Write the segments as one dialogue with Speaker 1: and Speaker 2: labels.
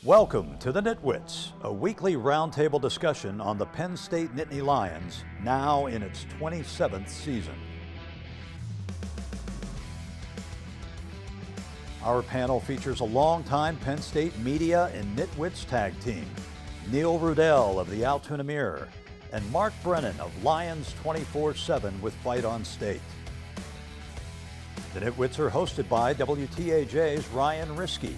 Speaker 1: Welcome to the NitWits, a weekly roundtable discussion on the Penn State Nittany Lions, now in its 27th season. Our panel features a longtime Penn State media and NitWits tag team, Neil Rudell of the Altoona Mirror and Mark Brennan of Lions 24/7 with Fight on State. The NitWits are hosted by WTAJ's Ryan Riskey,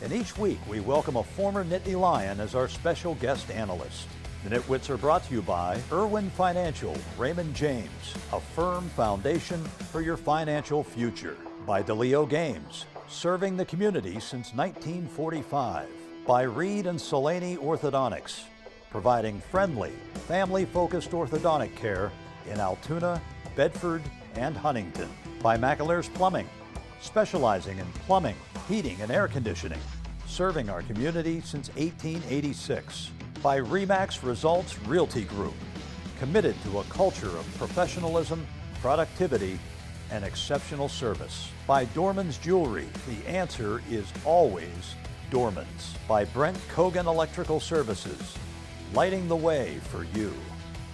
Speaker 1: and each week we welcome a former Nittany Lion as our special guest analyst. The NitWits are brought to you by Irwin Financial, Raymond James, a firm foundation for your financial future. By DeLeo Games, serving the community since 1945. By Reed and Solaney Orthodontics, providing friendly, family-focused orthodontic care in Altoona, Bedford, and Huntington. By McAlear's Plumbing, specializing in plumbing, heating, and air conditioning, serving our community since 1886. By RE/MAX Results Realty Group, committed to a culture of professionalism, productivity, and exceptional service. By Dorman's Jewelry, the answer is always Dorman's. By Brent Kogan Electrical Services, lighting the way for you.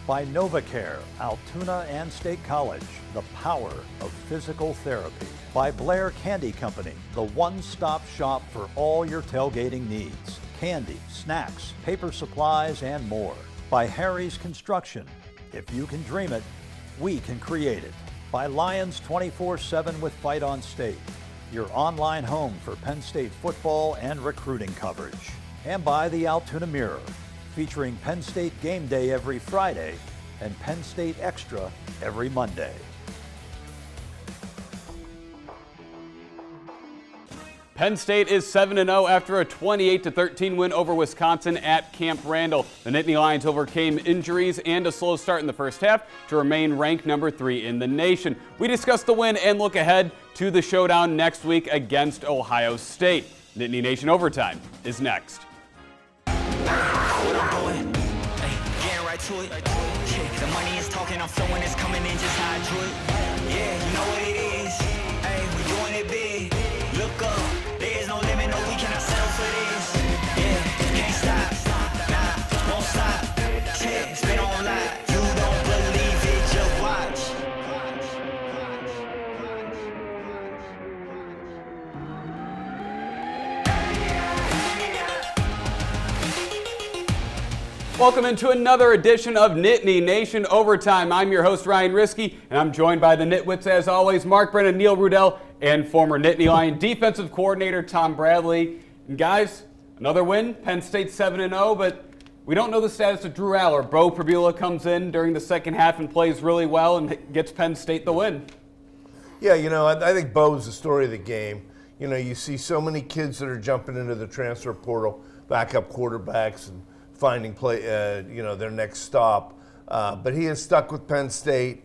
Speaker 1: By NovaCare, Altoona and State College, the power of physical therapy. By Blair Candy Company, the one-stop shop for all your tailgating needs. Candy, snacks, paper supplies, and more. By Harry's Construction, if you can dream it, we can create it. By Lions 24/7 with Fight on State, your online home for Penn State football and recruiting coverage. And by the Altoona Mirror, featuring Penn State Game Day every Friday and Penn State Extra every Monday.
Speaker 2: Penn State is 7-0 after a 28-13 win over Wisconsin at Camp Randall. The Nittany Lions overcame injuries and a slow start in the first half to remain ranked number 3 in the nation. We discuss the win and look ahead to the showdown next week against Ohio State. Nittany Nation Overtime is next.
Speaker 3: The money is talking, I'm flowing, it's coming in just how I do it. Yeah, you know what it is. Hey, we doing it big. Look up, there is no limit, no, we cannot settle for this. Yeah, can't stop, nah, won't stop. Yeah, it's been on live, you don't believe it, just watch.
Speaker 2: Welcome into another edition of Nittany Nation Overtime. I'm your host, Ryan Riskey, and I'm joined by the Nitwits, as always, Mark Brennan, Neil Rudell, and former Nittany Lion defensive coordinator Tom Bradley. And guys, another win, Penn State 7-0, but we don't know the status of Drew Aller. Bo Pribula comes in during the second half and plays really well and gets Penn State the win.
Speaker 4: Yeah, you know, I think Bo's the story of the game. You know, you see so many kids that are jumping into the transfer portal, backup quarterbacks, and finding their next stop. But he has stuck with Penn State.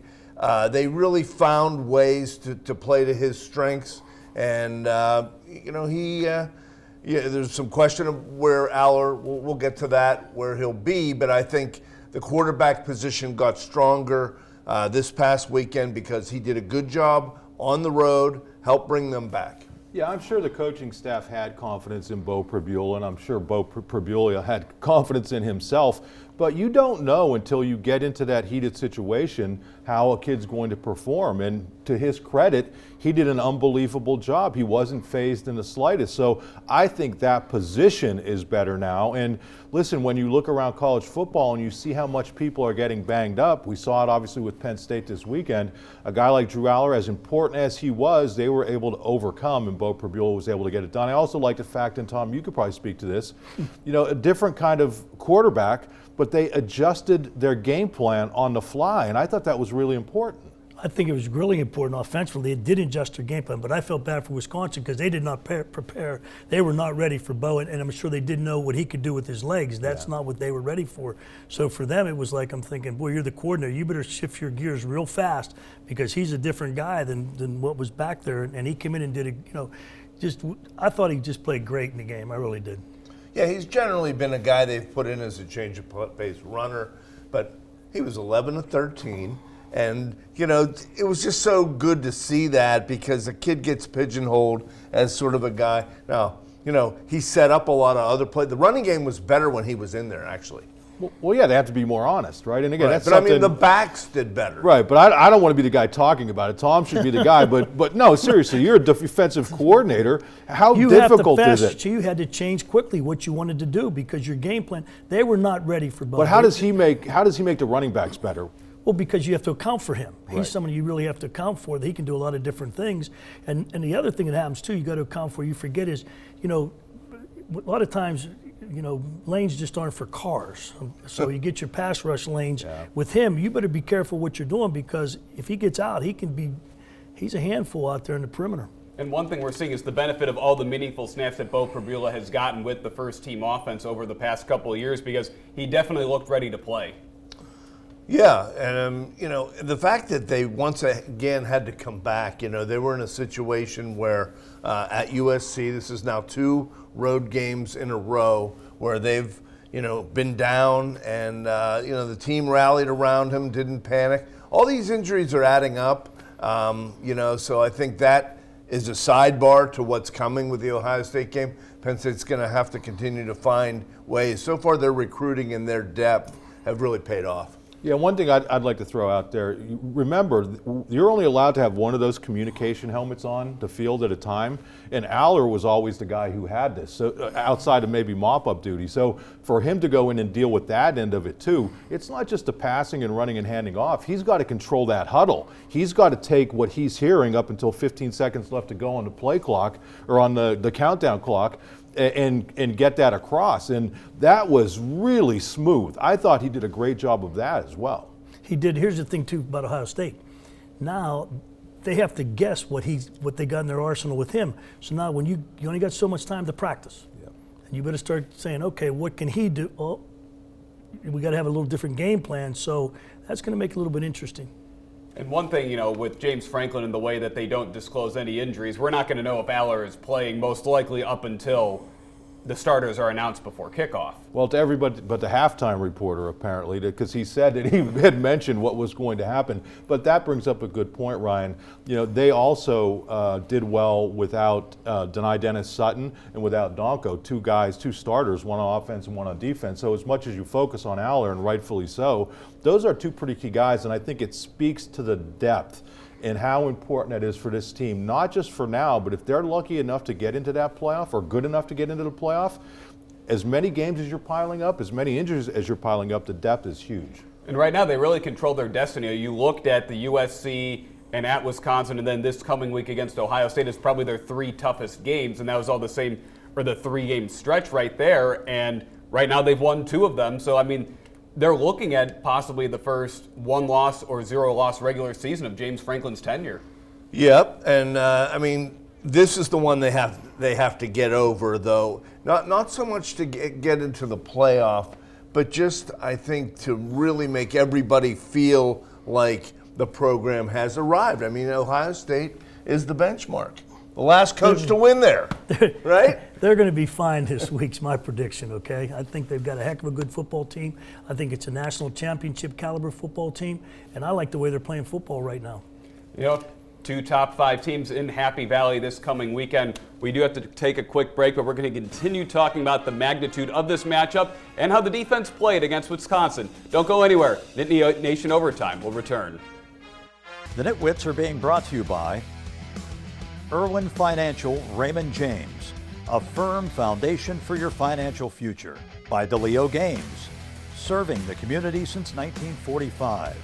Speaker 4: They really found ways to play to his strengths. And, there's some question of where Aller, we'll get to that, where he'll be. But I think the quarterback position got stronger this past weekend because he did a good job on the road, helped bring them back.
Speaker 5: Yeah, I'm sure the coaching staff had confidence in Bo Pribula, and I'm sure Bo Pribula had confidence in himself. But you don't know until you get into that heated situation how a kid's going to perform. And to his credit, he did an unbelievable job. He wasn't fazed in the slightest. So I think that position is better now. And listen, when you look around college football and you see how much people are getting banged up, we saw it obviously with Penn State this weekend. A guy like Drew Aller, as important as he was, they were able to overcome, and Bo Pribula was able to get it done. I also like the fact, and Tom, you could probably speak to this, a different kind of quarterback, but they adjusted their game plan on the fly, and I thought that was really important.
Speaker 6: I think it was really important offensively. It did adjust their game plan, but I felt bad for Wisconsin because they did not prepare. They were not ready for Bo, and I'm sure they didn't know what he could do with his legs. That's not what they were ready for. So for them, it was like, I'm thinking, boy, you're the coordinator. You better shift your gears real fast because he's a different guy than what was back there. And he came in and did I thought he just played great in the game. I really did.
Speaker 4: Yeah, he's generally been a guy they've put in as a change of pace runner, but he was 11-13. And, it was just so good to see that because a kid gets pigeonholed as sort of a guy. Now, he set up a lot of other plays. The running game was better when he was in there, actually.
Speaker 5: Well, yeah, they have to be more honest, right? And again,
Speaker 4: Right.
Speaker 5: that's
Speaker 4: But I
Speaker 5: something.
Speaker 4: mean, the backs did better.
Speaker 5: Right, but I don't want to be the guy talking about it. Tom should be the guy. But no, seriously, you're a defensive coordinator. How difficult is it?
Speaker 6: So you had to change quickly what you wanted to do because your game plan, they were not ready for both.
Speaker 5: But how does he make the running backs better?
Speaker 6: Well, because you have to account for him.
Speaker 5: Right.
Speaker 6: He's someone you really have to account for. That he can do a lot of different things. And the other thing that happens too, you got to account for. You forget is, a lot of times, lanes just aren't for cars. So you get your pass rush lanes.
Speaker 5: Yeah.
Speaker 6: With him, you better be careful what you're doing because if he gets out, he's a handful out there in the perimeter.
Speaker 2: And one thing we're seeing is the benefit of all the meaningful snaps that Bo Pribula has gotten with the first team offense over the past couple of years because he definitely looked ready to play.
Speaker 4: Yeah, and the fact that they once again had to come back, they were in a situation where at USC, this is now 2 road games in a row where they've been down, and the team rallied around him, didn't panic. All these injuries are adding up, so I think that is a sidebar to what's coming with the Ohio State game. Penn State's going to have to continue to find ways. So far, their recruiting and their depth have really paid off.
Speaker 5: Yeah, one thing I'd like to throw out there, remember, you're only allowed to have one of those communication helmets on the field at a time, and Aller was always the guy who had this, so outside of maybe mop-up duty. So for him to go in and deal with that end of it too, it's not just the passing and running and handing off. He's got to control that huddle. He's got to take what he's hearing up until 15 seconds left to go on the play clock or on the countdown clock, and get that across. And that was really smooth. I thought he did a great job of that as well.
Speaker 6: He did. Here's the thing too about Ohio State. Now they have to guess what they got in their arsenal with him. So now when you only got so much time to practice, and you better start saying, okay, what can he do? Oh, we got to have a little different game plan. So that's going to make it a little bit interesting.
Speaker 2: And one thing, with James Franklin and the way that they don't disclose any injuries, we're not going to know if Aller is playing most likely up until the starters are announced before kickoff.
Speaker 5: Well, to everybody but the halftime reporter, apparently, because he said that he had mentioned what was going to happen. But that brings up a good point, Ryan. They also did well without Denai Dennis Sutton and without Donko, 2 starters, one on offense and one on defense. So as much as you focus on Aller, and rightfully so, those are 2 pretty key guys, and I think it speaks to the depth and how important that is for this team, not just for now, but if they're lucky enough to get into that playoff or good enough to get into the playoff, as many games as you're piling up, as many injuries as you're piling up, the depth is huge.
Speaker 2: And right now they really control their destiny. You looked at the USC and at Wisconsin, and then this coming week against Ohio State is probably their 3 toughest games, and that was all the same, or the 3-game stretch right there, and right now they've won 2 of them. So, I mean, they're looking at possibly the first 1-loss or 0-loss regular season of James Franklin's tenure.
Speaker 4: Yep, and this is the one they have to get over, though. Not so much to get into the playoff, but just I think to really make everybody feel like the program has arrived. Ohio State is the benchmark. The last coach to win there, right?
Speaker 6: They're going to be fine this week's my prediction, okay? I think they've got a heck of a good football team. I think it's a national championship caliber football team, and I like the way they're playing football right now.
Speaker 2: 2 top 5 teams in Happy Valley this coming weekend. We do have to take a quick break, but we're going to continue talking about the magnitude of this matchup and how the defense played against Wisconsin. Don't go anywhere. Nittany Nation Overtime will return.
Speaker 1: The Nitwits are being brought to you by Irwin Financial Raymond James, a firm foundation for your financial future. By DeLeo Games, serving the community since 1945.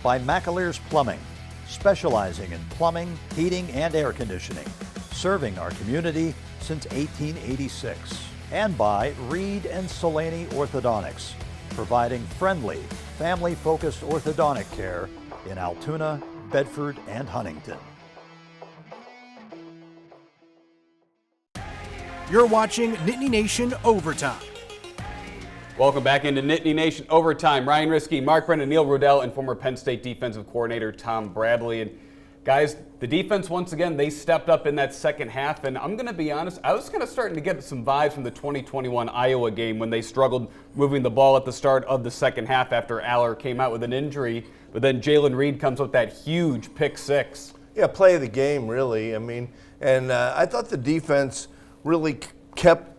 Speaker 1: By McAleer's Plumbing, specializing in plumbing, heating, and air conditioning, serving our community since 1886. And by Reed and Solaney Orthodontics, providing friendly, family-focused orthodontic care in Altoona, Bedford, and Huntington.
Speaker 7: You're watching Nittany Nation Overtime.
Speaker 2: Welcome back into Nittany Nation Overtime. Ryan Riskey, Mark Brennan, Neil Rudell, and former Penn State defensive coordinator Tom Bradley. And guys, the defense, once again, they stepped up in that second half. And I'm going to be honest, I was kind of starting to get some vibes from the 2021 Iowa game when they struggled moving the ball at the start of the second half after Aller came out with an injury. But then Jalen Reed comes with that huge pick 6.
Speaker 4: Yeah, play of the game, really. And I thought the defense really kept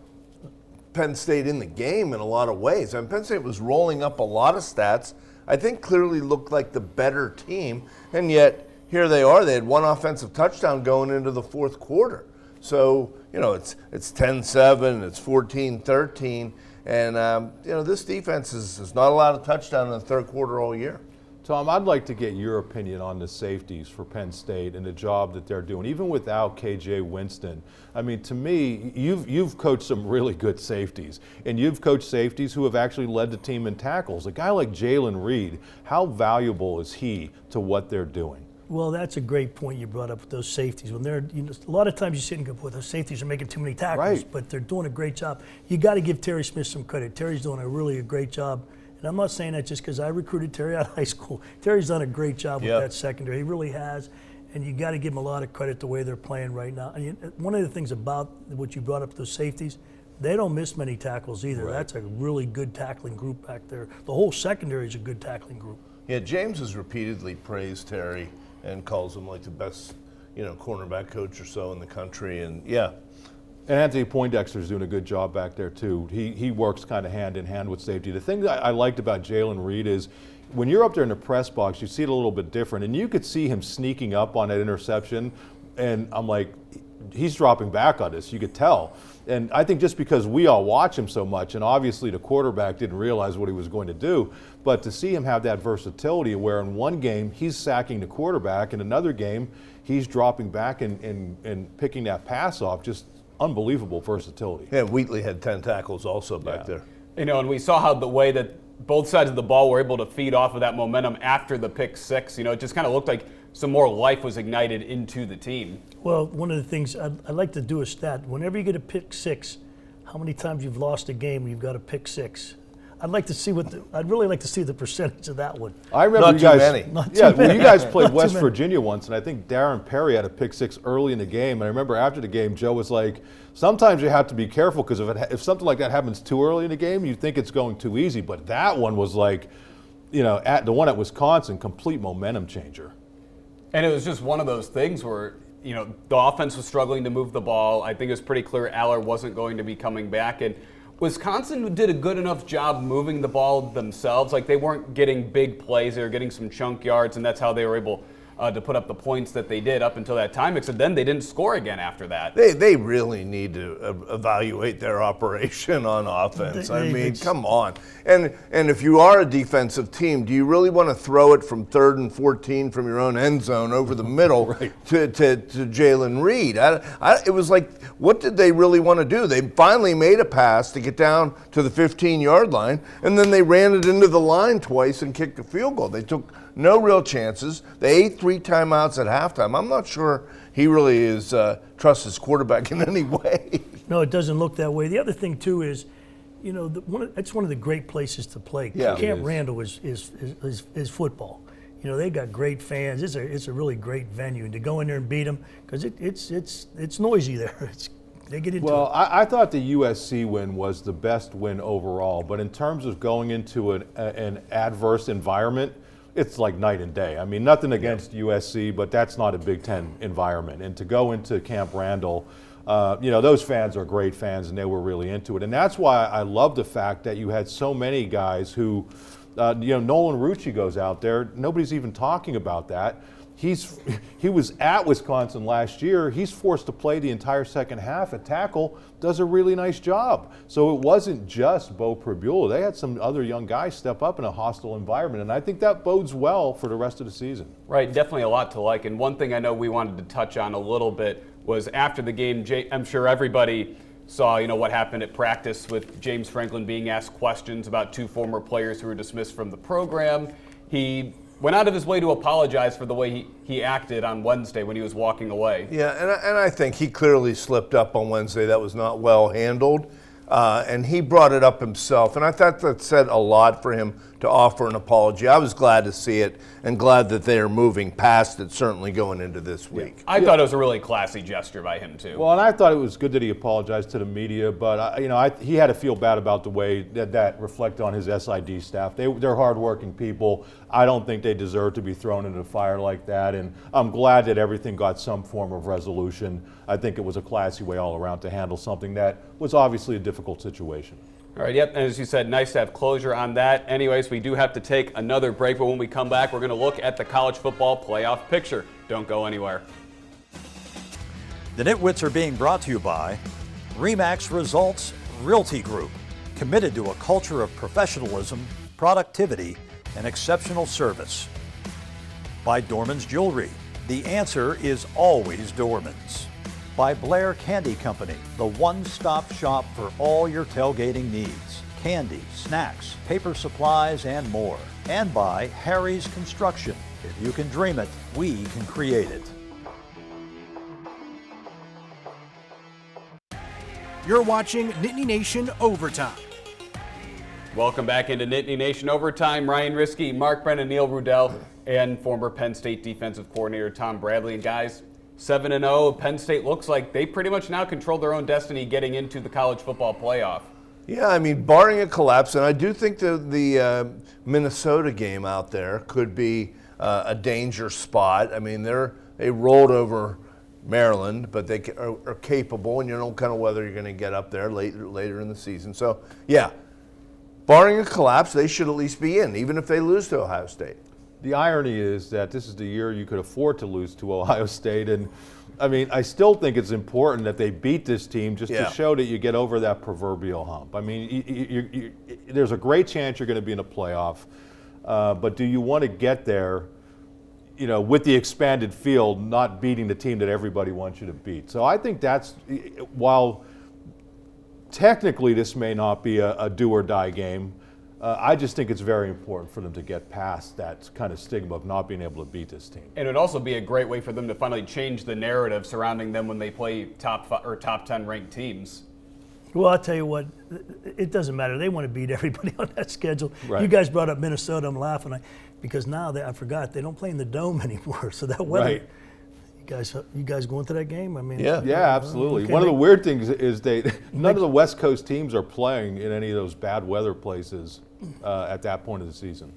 Speaker 4: Penn State in the game in a lot of ways. I mean, Penn State was rolling up a lot of stats. I think clearly looked like the better team, and yet here they are. They had one offensive touchdown going into the fourth quarter. So, it's 10-7, it's 14-13, and, this defense has not allowed a touchdown in the third quarter all year.
Speaker 5: Tom, I'd like to get your opinion on the safeties for Penn State and the job that they're doing, even without KJ Winston. I mean, to me, you've coached some really good safeties, and you've coached safeties who have actually led the team in tackles. A guy like Jalen Reed, how valuable is he to what they're doing?
Speaker 6: Well, that's a great point you brought up with those safeties. When they're, a lot of times you sit and go, boy, those safeties are making too many tackles,
Speaker 5: right,
Speaker 6: but they're doing a great job. You got to give Terry Smith some credit. Terry's doing a really great job. And I'm not saying that just because I recruited Terry out of high school. Terry's done a great job with that secondary. He really has. And you got to give him a lot of credit the way they're playing right now. And one of the things about what you brought up, those safeties, they don't miss many tackles either. Right. That's a really good tackling group back there. The whole secondary is a good tackling group.
Speaker 4: Yeah, James has repeatedly praised Terry and calls him like the best, cornerback coach or so in the country. And
Speaker 5: And Anthony Poindexter's doing a good job back there, too. He works kind of hand in hand with safety. The thing that I liked about Jalen Reed is when you're up there in the press box, you see it a little bit different. And you could see him sneaking up on that interception. And I'm like, he's dropping back on this. You could tell. And I think just because we all watch him so much, and obviously the quarterback didn't realize what he was going to do, but to see him have that versatility where in one game he's sacking the quarterback, in another game he's dropping back and picking that pass off, just unbelievable versatility.
Speaker 4: Yeah, Wheatley had 10 tackles also back there.
Speaker 2: And we saw how the way that both sides of the ball were able to feed off of that momentum after the pick six. It just kind of looked like some more life was ignited into the team.
Speaker 6: Well, one of the things I'd like to do a stat. Whenever you get a pick six, how many times you've lost a game when you've got a pick six? I'd really like to see the percentage of that one.
Speaker 5: I remember
Speaker 4: Not
Speaker 5: you guys.
Speaker 4: too many.
Speaker 6: Not too many.
Speaker 5: You guys played
Speaker 6: Not
Speaker 5: West
Speaker 6: too many.
Speaker 5: Virginia once, and I think Darren Perry had a pick six early in the game. And I remember after the game, Joe was like, "Sometimes you have to be careful because if something like that happens too early in the game, you think it's going too easy." But that one was like, at the one at Wisconsin, complete momentum changer.
Speaker 2: And it was just one of those things where the offense was struggling to move the ball. I think it was pretty clear Aller wasn't going to be coming back, and Wisconsin did a good enough job moving the ball themselves. Like, they weren't getting big plays. They were getting some chunk yards, and that's how they were able to put up the points that they did up until that time, except then they didn't score again after that.
Speaker 4: They really need to evaluate their operation on offense. I mean, come on. And if you are a defensive team, do you really want to throw it from 3rd and 14 from your own end zone over the middle to Jalen Reed? It was like, what did they really want to do? They finally made a pass to get down to the 15-yard line, and then they ran it into the line twice and kicked a field goal. They took no real chances. They ate 3 timeouts at halftime. I'm not sure he really trusts his quarterback in any way.
Speaker 6: No, it doesn't look that way. The other thing, too, is, it's one of the great places to play.
Speaker 4: Yeah,
Speaker 6: Camp Randall is football. They got great fans. It's a really great venue. And to go in there and beat them, because it's noisy there. They get into it.
Speaker 5: I thought the USC win was the best win overall. But in terms of going into an adverse environment, it's like night and day. I mean, nothing against USC, but that's not a Big Ten environment. And to go into Camp Randall, those fans are great fans, and they were really into it. And that's why I love the fact that you had so many guys who, Nolan Rucci goes out there. Nobody's even talking about that. He was at Wisconsin last year. He's forced to play the entire second half at tackle, does a really nice job. So it wasn't just Bo Pribula. They had some other young guys step up in a hostile environment, and I think that bodes well for the rest of the season.
Speaker 2: Right, definitely a lot to like. And one thing I know we wanted to touch on a little bit was after the game, I'm sure everybody saw, what happened at practice with James Franklin being asked questions about 2 former players who were dismissed from the program. He went out of his way to apologize for the way he acted on Wednesday when he was walking away.
Speaker 4: Yeah, and I think he clearly slipped up on Wednesday. That was not well handled. And he brought it up himself. And I thought that said a lot for him to offer an apology. I was glad to see it and glad that they are moving past it, certainly going into this week.
Speaker 2: I thought it was a really classy gesture by him, too.
Speaker 5: Well, and I thought it was good that he apologized to the media, but he had to feel bad about the way that reflected on his SID staff. They're hardworking people. I don't think they deserve to be thrown into the fire like that, and I'm glad that everything got some form of resolution. I think it was a classy way all around to handle something that was obviously a difficult situation.
Speaker 2: All right, yep, and as you said, nice to have closure on that. Anyways, we do have to take another break, but when we come back, we're going to look at the college football playoff picture. Don't go anywhere.
Speaker 1: The Nitwits are being brought to you by RE/MAX Results Realty Group, committed to a culture of professionalism, productivity, and exceptional service. By Dorman's Jewelry, the answer is always Dorman's. By Blair Candy Company, the one-stop shop for all your tailgating needs. Candy, snacks, paper supplies, and more. And by Harry's Construction. If you can dream it, we can create it.
Speaker 7: You're watching Nittany Nation Overtime.
Speaker 2: Welcome back into Nittany Nation Overtime. Ryan Riskey, Mark Brennan, Neil Rudell, and former Penn State defensive coordinator Tom Bradley. And guys, 7-0, Penn State looks like they pretty much now control their own destiny getting into the college football playoff.
Speaker 4: Yeah, I mean, barring a collapse, and I do think the Minnesota game out there could be a danger spot. I mean, they rolled over Maryland, but they are capable, and you know kind of whether you're going to get up there later in the season. So, yeah, barring a collapse, they should at least be in, even if they lose to Ohio State.
Speaker 5: The irony is that this is the year you could afford to lose to Ohio State, and I mean, I still think it's important that they beat this team just to show that you get over that proverbial hump. I mean, there's a great chance you're going to be in a playoff, but do you want to get there, with the expanded field, not beating the team that everybody wants you to beat? So I think that's, while technically this may not be a do-or-die game, I just think it's very important for them to get past that kind of stigma of not being able to beat this team.
Speaker 2: And it would also be a great way for them to finally change the narrative surrounding them when they play top 10 ranked teams.
Speaker 6: Well, I'll tell you what, it doesn't matter. They want to beat everybody on that schedule.
Speaker 5: Right.
Speaker 6: You guys brought up Minnesota. I'm laughing because now I forgot they don't play in the dome anymore. So that weather.
Speaker 5: Right.
Speaker 6: You guys going to that game? I mean,
Speaker 5: Yeah, absolutely.
Speaker 6: okay,
Speaker 5: One of the weird things is none of the West Coast teams are playing in any of those bad weather places at that point of the season.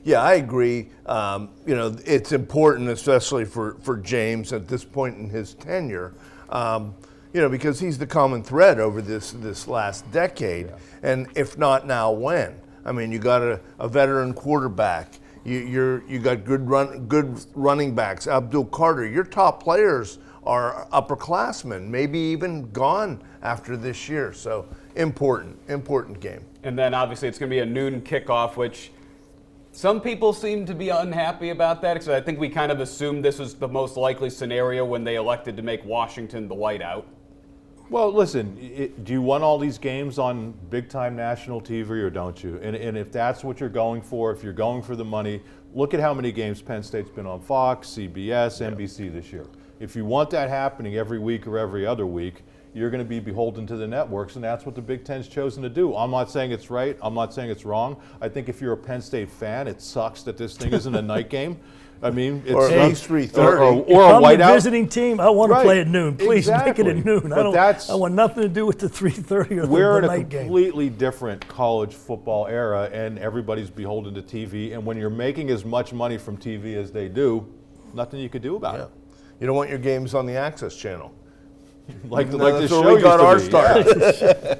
Speaker 4: Yeah, I agree. It's important, especially for James at this point in his tenure, because he's the common thread over this last decade. Yeah. And if not now, when? I mean, you got a veteran quarterback. You got good running backs. Abdul Carter, your top players are upperclassmen, maybe even gone after this year. So important game.
Speaker 2: And then obviously it's going to be a noon kickoff, which some people seem to be unhappy about that because I think we kind of assumed this was the most likely scenario when they elected to make Washington the whiteout.
Speaker 5: Well, listen, do you want all these games on big-time national TV or don't you? And if that's what you're going for, if you're going for the money, look at how many games Penn State's been on Fox, CBS, NBC this year. If you want that happening every week or every other week, you're going to be beholden to the networks, and that's what the Big Ten's chosen to do. I'm not saying it's right. I'm not saying it's wrong. I think if you're a Penn State fan, it sucks that this thing isn't a night game. I mean, it's
Speaker 4: or at least 3:30.
Speaker 5: Or a
Speaker 6: I'm
Speaker 5: whiteout.
Speaker 6: the visiting team, I want to play at noon. Please make it at noon.
Speaker 5: But
Speaker 6: I want nothing to do with the 3:30 or
Speaker 5: we're
Speaker 6: the
Speaker 5: in a
Speaker 6: night game.
Speaker 5: completely different college football era, and everybody's beholden to TV. And when you're making as much money from TV as they do, nothing you could do about it.
Speaker 4: You don't want your games on the Access Channel.
Speaker 5: Like the
Speaker 4: that's
Speaker 5: show
Speaker 4: where we got our
Speaker 5: used to
Speaker 4: start.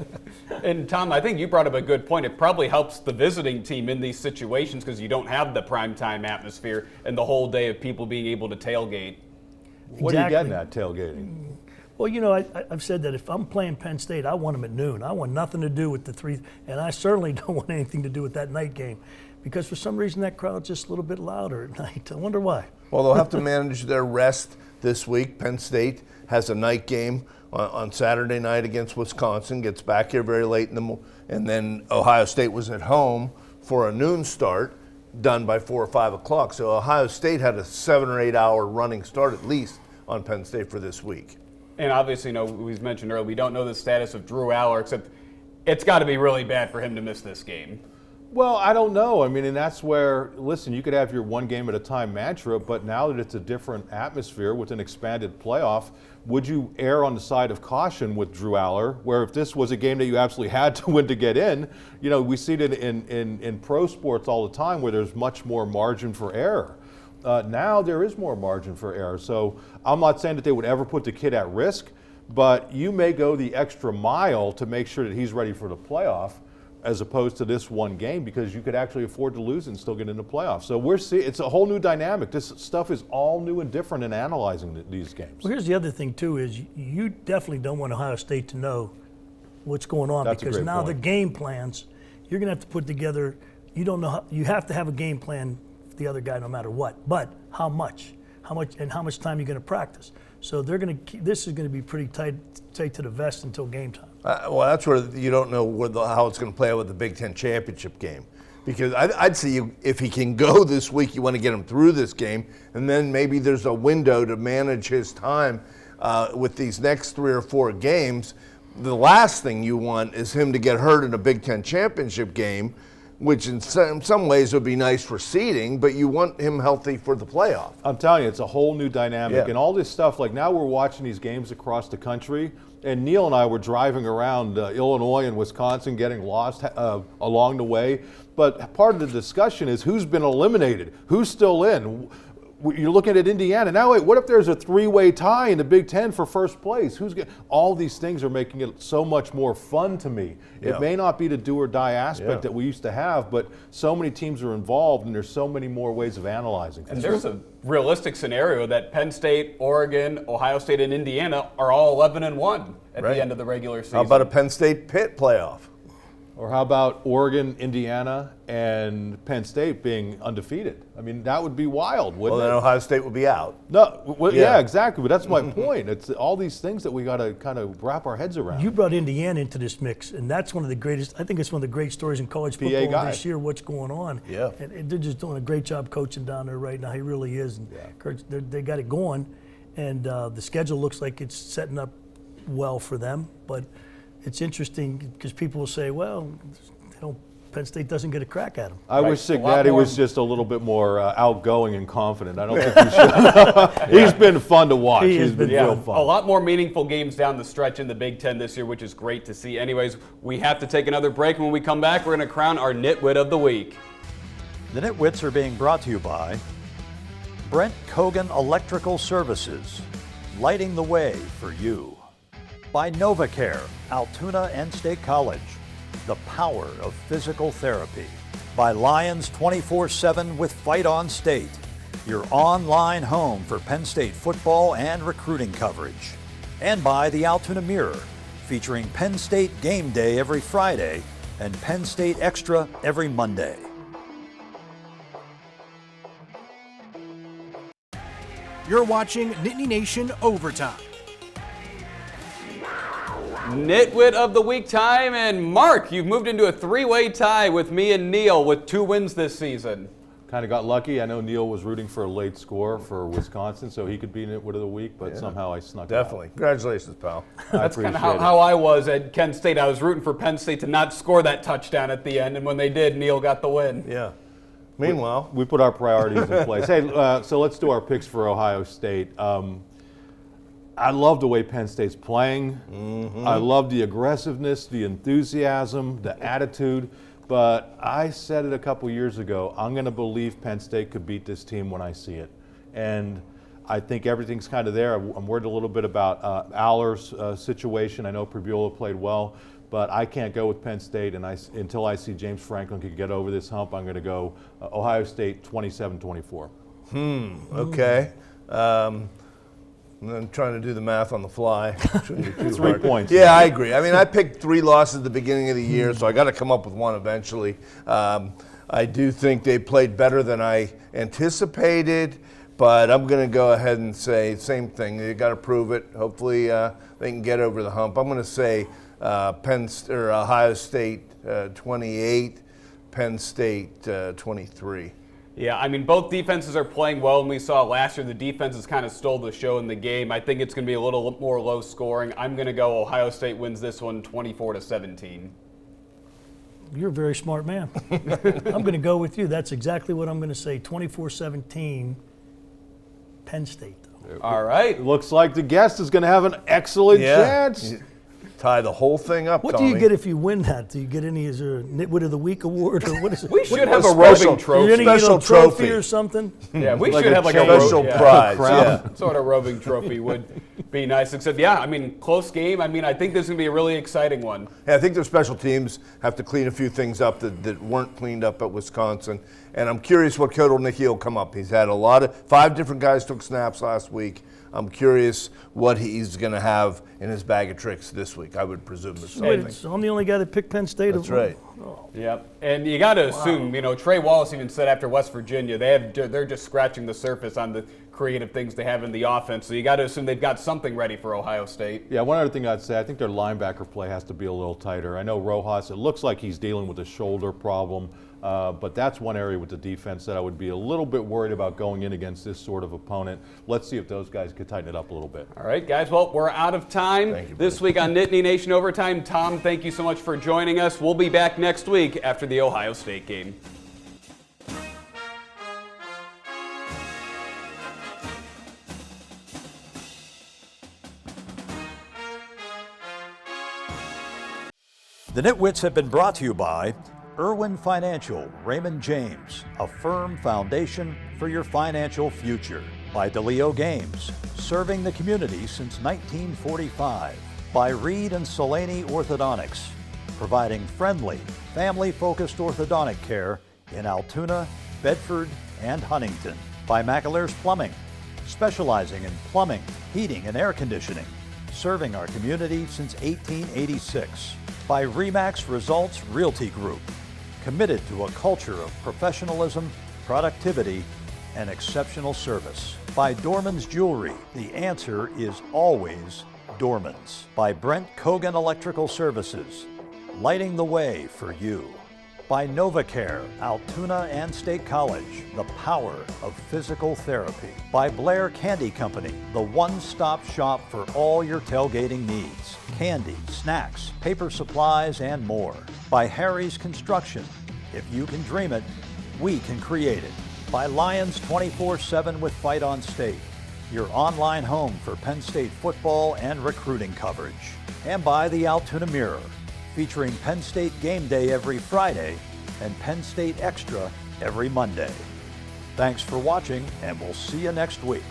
Speaker 2: And Tom, I think you brought up a good point. It probably helps the visiting team in these situations because you don't have the primetime atmosphere and the whole day of people being able to tailgate.
Speaker 5: What are you getting at, tailgating?
Speaker 6: Well, I've said that if I'm playing Penn State, I want them at noon. I want nothing to do with the 3, and I certainly don't want anything to do with that night game because for some reason that crowd's just a little bit louder at night. I wonder why. Well,
Speaker 4: they'll have to manage their rest this week. Penn State has a night game on Saturday night against Wisconsin, gets back here very late and then Ohio State was at home for a noon start, done by 4 or 5 o'clock. So Ohio State had a 7 or 8 hour running start at least on Penn State for this week.
Speaker 2: And obviously, we mentioned earlier, we don't know the status of Drew Aller, except it's got to be really bad for him to miss this game.
Speaker 5: Well, I don't know. I mean, and that's where, listen, you could have your one game at a time mantra, but now that it's a different atmosphere with an expanded playoff, would you err on the side of caution with Drew Aller, where if this was a game that you absolutely had to win to get in, you know, we see it in pro sports all the time where there's much more margin for error. Now there is more margin for error. So I'm not saying that they would ever put the kid at risk, but you may go the extra mile to make sure that he's ready for the playoff, as opposed to this one game, because you could actually afford to lose and still get into playoffs. So we're seeing it's a whole new dynamic. This stuff is all new and different in analyzing these games.
Speaker 6: Well, here's the other thing too: is you definitely don't want Ohio State to know what's going on,
Speaker 5: That's a
Speaker 6: because
Speaker 5: great
Speaker 6: now
Speaker 5: point.
Speaker 6: the game plans you're going to have to put together. You don't know. You have to have a game plan for the other guy, no matter what. But how much, and how much time you're going to practice. So they're going to. This is going to be pretty tight to the vest until game time.
Speaker 4: Well, that's where you don't know how it's going to play out with the Big Ten championship game. Because I'd say if he can go this week, you want to get him through this game, and then maybe there's a window to manage his time with these next 3 or 4 games. The last thing you want is him to get hurt in a Big Ten championship game, which in some ways would be nice for seeding, but you want him healthy for the playoff.
Speaker 5: I'm telling you, it's a whole new dynamic.
Speaker 4: Yeah.
Speaker 5: And all this stuff, like now we're watching these games across the country, and Neil and I were driving around Illinois and Wisconsin getting lost along the way. But part of the discussion is who's been eliminated, who's still in. You're looking at Indiana. Now, wait, what if there's a 3-way tie in the Big Ten for first place? All these things are making it so much more fun to me.
Speaker 4: Yeah.
Speaker 5: It may not be the do or die aspect that we used to have, but so many teams are involved, and there's so many more ways of analyzing things.
Speaker 2: And there's a realistic scenario that Penn State, Oregon, Ohio State, and Indiana are all 11-1 at
Speaker 4: Right.
Speaker 2: the end of the regular season.
Speaker 4: How about a Penn State Pitt playoff?
Speaker 5: Or how about Oregon, Indiana, and Penn State being undefeated? I mean, that would be wild,
Speaker 4: Well,
Speaker 5: wouldn't
Speaker 4: then
Speaker 5: it?
Speaker 4: Ohio State would be out.
Speaker 5: No,
Speaker 4: Yeah.
Speaker 5: yeah, exactly. But that's my point. It's all these things that we got to kind of wrap our heads around.
Speaker 6: You brought Indiana into this mix, and that's one of the greatest. I think it's one of the great stories in college
Speaker 5: PA
Speaker 6: football
Speaker 5: guy.
Speaker 6: this year. What's going on?
Speaker 4: Yeah.
Speaker 6: And they're just doing a great job coaching down there right now. He really is. And they got it going, and the schedule looks like it's setting up well for them. But it's interesting because people will say, "Well, Penn State doesn't get a crack at them."
Speaker 5: I wish
Speaker 2: A lot
Speaker 5: Cignati
Speaker 2: more-
Speaker 5: was just a little bit more outgoing and confident. I don't think he should. He's been fun to watch.
Speaker 6: He has
Speaker 5: He's been
Speaker 6: been
Speaker 5: real
Speaker 6: fun.
Speaker 5: fun.
Speaker 2: A lot more meaningful games down the stretch in the Big Ten this year, which is great to see. Anyways, we have to take another break. When we come back, we're going to crown our Nitwit of the Week.
Speaker 1: The Nitwits are being brought to you by Brent Kogan Electrical Services, lighting the way for you. By NovaCare, Altoona and State College, the power of physical therapy. By Lions 24/7 with Fight on State, your online home for Penn State football and recruiting coverage. And by the Altoona Mirror, featuring Penn State Game Day every Friday and Penn State Extra every Monday.
Speaker 7: You're watching Nittany Nation Overtime.
Speaker 2: Nitwit of the Week time, and Mark, you've moved into a 3-way tie with me and Neil with 2 wins this season.
Speaker 5: Kind of got lucky. I know Neil was rooting for a late score for Wisconsin, so he could be Nitwit of the Week, but somehow I snuck it out.
Speaker 4: Definitely. Congratulations, pal.
Speaker 2: That's kind of how I was at Kent State. I was rooting for Penn State to not score that touchdown at the end, and when they did, Neil got the win.
Speaker 4: Yeah. Meanwhile,
Speaker 5: We put our priorities in place. Hey, so let's do our picks for Ohio State. I love the way Penn State's playing. I love the aggressiveness, the enthusiasm, the attitude. But I said it a couple years ago, I'm going to believe Penn State could beat this team when I see it. And I think everything's kind of there. I'm worried a little bit about Aller's situation. I know Pribula played well, but I can't go with Penn State. And until I see James Franklin could get over this hump, I'm going to go Ohio State 27-24.
Speaker 4: okay. I'm trying to do the math on the fly. Shouldn't be too
Speaker 5: 3
Speaker 4: hard.
Speaker 5: points.
Speaker 4: Yeah, I agree. I mean, I picked 3 losses at the beginning of the year, so I got to come up with one eventually. I do think they played better than I anticipated, but I'm going to go ahead and say same thing. They got to prove it. Hopefully, they can get over the hump. I'm going to say Ohio State 28, Penn State 23.
Speaker 2: Yeah, I mean, both defenses are playing well, and we saw last year the defenses kind of stole the show in the game. I think it's going to be a little more low scoring. I'm going to go Ohio State wins this one 24-17.
Speaker 6: you're a very smart man. I'm going to go with you. That's exactly what I'm going to say. 24-17, Penn State.
Speaker 2: All right.
Speaker 5: It looks like the guest is going to have an excellent chance.
Speaker 4: Tie the whole thing up,
Speaker 6: What do you get if you win that? Do you get any, is there a Nitwit of the Week award, or what is it?
Speaker 2: We should have a
Speaker 4: special-
Speaker 2: roving trophy.
Speaker 6: You're gonna get
Speaker 4: special
Speaker 6: a trophy
Speaker 4: trophy.
Speaker 6: or something?
Speaker 2: Yeah, we
Speaker 5: Like
Speaker 2: should
Speaker 5: a
Speaker 2: have like a
Speaker 4: special prize.
Speaker 5: crown.
Speaker 4: Yeah.
Speaker 2: Sort of roving trophy would be nice. Except, yeah, I mean, close game. I mean, I think this is going to be a really exciting one.
Speaker 4: Yeah, I think their special teams have to clean a few things up that weren't cleaned up at Wisconsin. And I'm curious what Kotal Nicky will come up. He's had 5 different guys took snaps last week. I'm curious what he's going to have in his bag of tricks this week. I would presume there's something.
Speaker 6: Wait, so I'm the only guy that picked Penn State.
Speaker 4: That's right.
Speaker 2: Yep, and you got to assume, you know, Trey Wallace even said after West Virginia, they're just scratching the surface on the creative things they have in the offense. So you got to assume they've got something ready for Ohio State.
Speaker 5: Yeah, one other thing I'd say, I think their linebacker play has to be a little tighter. I know Rojas, it looks like he's dealing with a shoulder problem, but that's one area with the defense that I would be a little bit worried about going in against this sort of opponent. Let's see if those guys could tighten it up a little bit.
Speaker 2: All right, guys, well, we're out of time
Speaker 4: Thank you,
Speaker 2: this week on Nittany Nation Overtime. Tom, thank you so much for joining us. We'll be back next week after the Ohio State game.
Speaker 1: The Nitwits have been brought to you by Irwin Financial, Raymond James, a firm foundation for your financial future. By DeLeo Games, serving the community since 1945. By Reed and Solaney Orthodontics, providing friendly, family-focused orthodontic care in Altoona, Bedford, and Huntington. By McAlear's Plumbing, specializing in plumbing, heating, and air conditioning, serving our community since 1886. By RE/MAX Results Realty Group, committed to a culture of professionalism, productivity, and exceptional service. By Dorman's Jewelry, the answer is always Dorman's. By Brent Kogan Electrical Services, lighting the way for you. By NovaCare, Altoona and State College, the power of physical therapy. By Blair Candy Company, the one-stop shop for all your tailgating needs. Candy, snacks, paper supplies, and more. By Harry's Construction. If you can dream it, we can create it. By Lions 24/7 with Fight on State, your online home for Penn State football and recruiting coverage. And by the Altoona Mirror, featuring Penn State Game Day every Friday and Penn State Extra every Monday. Thanks for watching, and we'll see you next week.